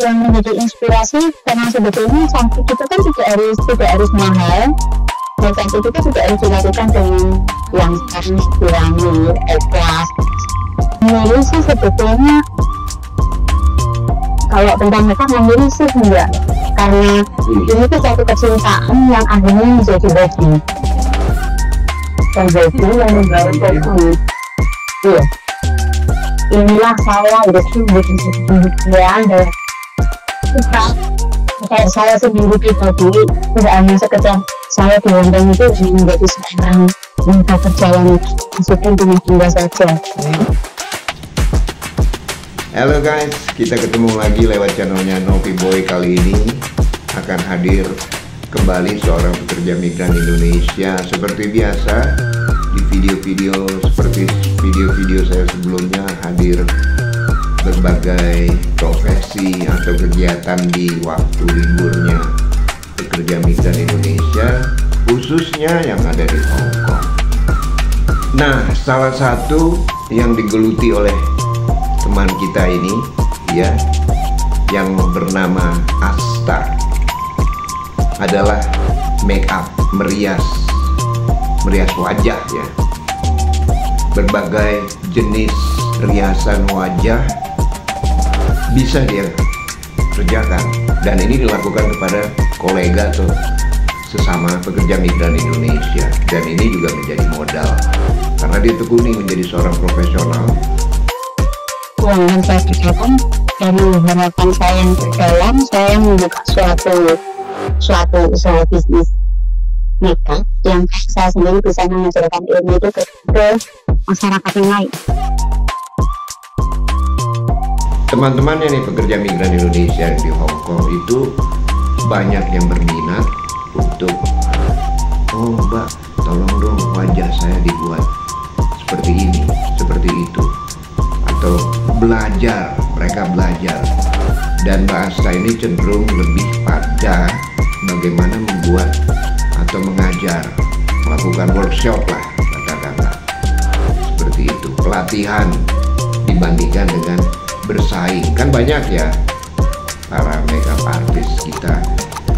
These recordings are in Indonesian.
yang menjadi inspirasi, karena sebetulnya cantik itu kan tidak harus mahal, dan cantik itu tidak harus dilakukan dengan yang piramid, ikhlas. Memilih sih sebetulnya, kalau tentang mereka memilih sih enggak, karena ini tuh satu kecintaan yang akhirnya menjadi hobi, dan hobi yang membawa hobi. Iya, inilah saya hidup demikian dan kayak saya sendiri pribadi, tidak hanya sekedar saya diundang itu menjadi seorang yang berjalan meskipun cuma hingga saja. Halo guys, kita ketemu lagi lewat channelnya Novi Boy. Kali ini akan hadir kembali seorang pekerja migran Indonesia. Seperti biasa di video-video seperti video-video saya sebelumnya, hadir berbagai profesi atau kegiatan di waktu liburnya pekerja migran Indonesia, khususnya yang ada di Hong Kong. Nah, salah satu yang digeluti oleh teman kita ini ya, yang bernama Asta, adalah make up, merias wajah ya. Berbagai jenis riasan wajah bisa dia kerjakan, dan ini dilakukan kepada kolega atau sesama pekerja migran Indonesia, dan ini juga menjadi modal karena dia tekuni menjadi seorang profesional. Yang saya kerjakan dari harapan saya yang terdalam, saya membuka suatu usaha bisnis makeup yang saya sendiri bisa mengajarkan ilmu itu ke masyarakat yang lain. Teman-temannya nih, pekerja migran Indonesia di Hong Kong itu banyak yang berminat untuk, oh mbak, tolong dong wajah saya dibuat seperti ini, seperti itu, atau mereka belajar. Dan Mbak Asta ini cenderung lebih pada bagaimana membuat atau mengajar, melakukan workshop lah kata-kata seperti itu, pelatihan, dibandingkan dengan bersaing. Kan banyak ya para makeup artist kita,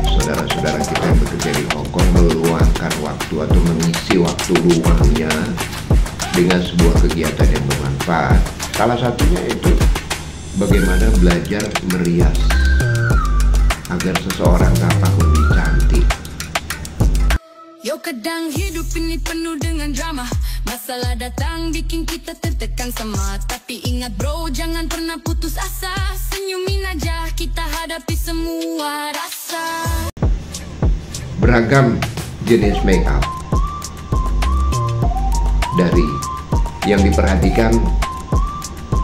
saudara-saudara kita yang bekerja di Hong Kong, meluangkan waktu atau mengisi waktu luangnya dengan sebuah kegiatan yang bermanfaat. Salah satunya itu bagaimana belajar merias agar seseorang tampak lebih cantik. Yo, kadang hidup ini penuh dengan drama, masalah datang bikin kita tertekan sama. Tapi ingat bro, jangan pernah putus asa, senyumin aja, kita hadapi semua rasa. Beragam jenis make up dari yang diperhatikan,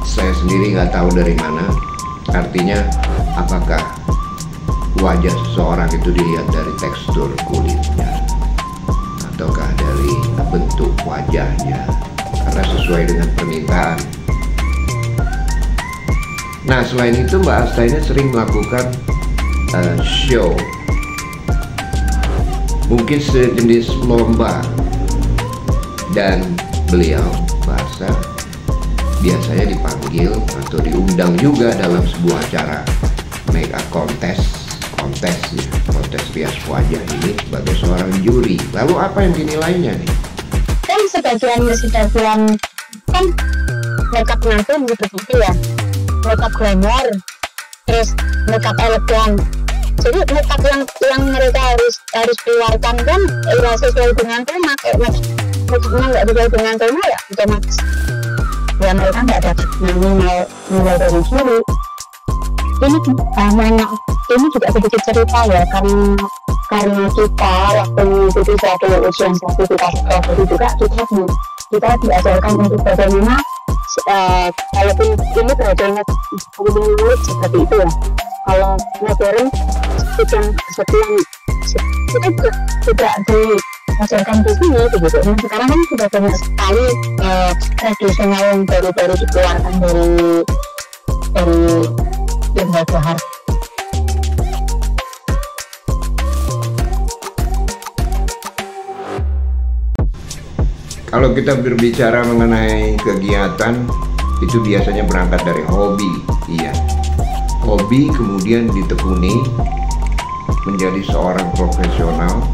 saya sendiri nggak tahu dari mana. Artinya apakah wajah seseorang itu dilihat dari tekstur kulitnya, ataukah dari bentuk wajahnya, karena sesuai dengan permintaan. Nah, selain itu Mbak Asta ini sering melakukan show, mungkin sejenis lomba, dan beliau Mbak Asta biasanya dipanggil atau diundang juga dalam sebuah acara make up kontes rias wajah ini sebagai seorang juri. Lalu apa yang dinilainya nih? Kan sebagian kan make up nanti begitu ya, make up glamour, terus make up elegan. Jadi make up yang mereka harus keluarkan kan ya sesuai dengan tema. Make upnya nggak sesuai dengan tema ya otomatis ya mereka nggak dapat nilai dari juri. Ini juga sedikit cerita ya, karena kita waktu mengikuti suatu ujian sertifikasi profesi juga kita diajarkan untuk bagaimana walaupun ini belajarnya mulut seperti itu ya, kalau modern sekian kita tidak diajarkan di sini begitu. Nah, sekarang kan sudah banyak sekali tradisional yang baru dikeluarkan dari bahan. Kalau kita berbicara mengenai kegiatan, itu biasanya berangkat dari hobi, iya. hobi kemudian ditekuni menjadi seorang profesional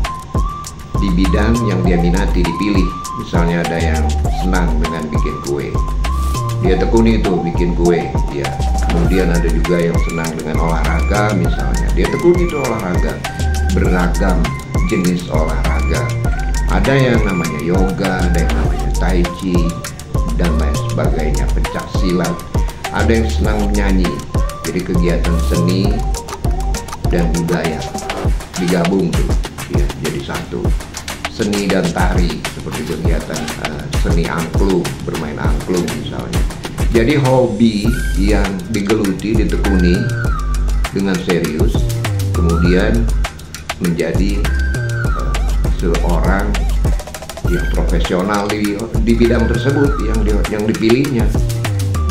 di bidang yang dia minati, dipilih. Misalnya ada yang senang dengan bikin kue, dia tekuni itu bikin kue ya. Kemudian ada juga yang senang dengan olahraga, misalnya dia tekuni itu olahraga, beragam jenis olahraga. Ada yang namanya yoga, ada yang namanya tai chi dan lain sebagainya, pencak silat. Ada yang senang menyanyi, jadi kegiatan seni dan budaya digabung tuh ya, jadi satu. Seni dan tari seperti kegiatan seni angklung, bermain angklung misalnya. Jadi hobi yang digeluti, ditekuni dengan serius, kemudian menjadi seorang yang profesional di bidang tersebut yang dipilihnya.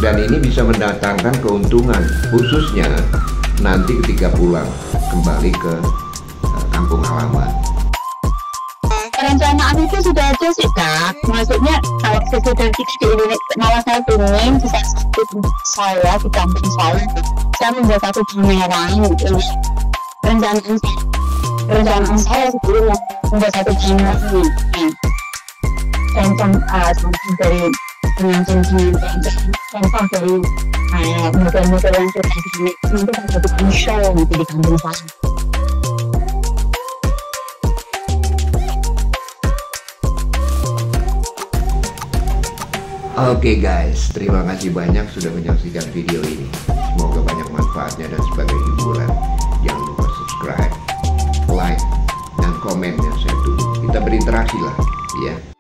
Dan ini bisa mendatangkan keuntungan, khususnya nanti ketika pulang kembali ke kampung halaman. Perencanaan itu sudah ada sih Kak, maksudnya kalau sesudah di Indonesia, malah saya ingin di saya di kampung saya membuat satu pameran gitu. Perencanaan saya sebelumnya membuat satu pameran ini, contoh dari contoh dari model-model yang sudah dibuat nanti akan jadi show gitu di kampung saya. Oke guys, terima kasih banyak sudah menyaksikan video ini. Semoga banyak manfaatnya dan sebagai hiburan. Jangan lupa subscribe, like, dan komen yang saya tunggu. Kita berinteraksi lah ya.